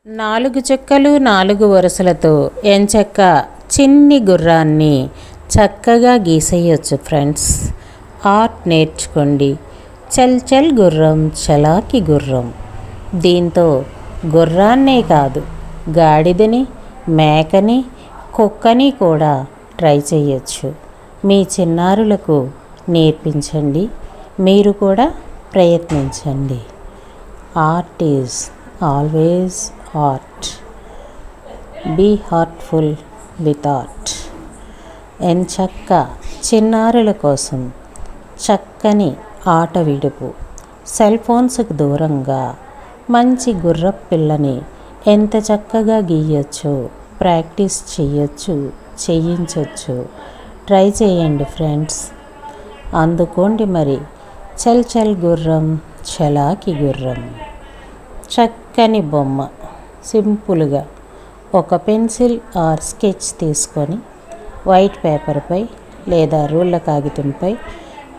4 చుక్కలు 4 వరుసలతో ఎంచక్క చిన్ని గుర్రాన్ని చక్కగా గీసేయచ్చు ఫ్రెండ్స్. ఆర్ట్ నేర్చుకోండి. చల్ చల్ గుర్రం చలాకి గుర్రం. దీంతో గుర్రాన్నే కాదు, గాడిదని, మేకని, కుక్కని కూడా ట్రై చేయొచ్చు. మీ చిన్నారులకు నేర్పించండి. మీరు కూడా ప్రయత్నించండి. Art is always art. Be heartful with art. ఎంచక్క చిన్నారుల కోసం చక్కని ఆట విడుపు. సెల్ ఫోన్స్కి దూరంగా మంచి గుర్రపు పిల్లని ఎంత చక్కగా గీయొచ్చో ప్రాక్టీస్ చేయించవచ్చు. ట్రై చేయండి ఫ్రెండ్స్. అందుకోండి మరి చల్ చల్ గుర్రం చలాకి గుర్రం. చక్కని బొమ్మ సింపుల్గా ఒక పెన్సిల్ ఆర్ స్కెచ్ తీసుకొని వైట్ పేపర్పై లేదా రూళ్ళ కాగితంపై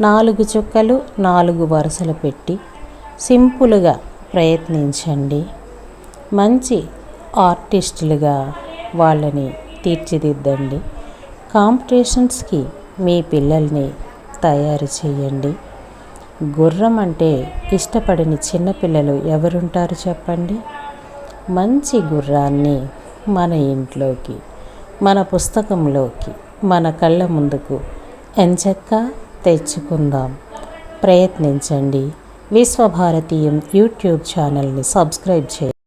4 చుక్కలు 4 వరుసలు పెట్టి సింపుల్గా ప్రయత్నించండి. మంచి ఆర్టిస్టులుగా వాళ్ళని తీర్చిదిద్దండి. కాంపిటీషన్స్కి మీ పిల్లల్ని తయారు చేయండి. గుర్రం అంటే ఇష్టపడని చిన్నపిల్లలు ఎవరుంటారు చెప్పండి? మంచి గుర్రాన్ని మన ఇంట్లోకి, మన పుస్తకంలోకి, మన కళ్ళ ముందుకు ఎంచక్కా తెచ్చుకుందాం. ప్రయత్నించండి. విశ్వభారతీయం యూట్యూబ్ ఛానల్ని సబ్స్క్రైబ్ చేయండి.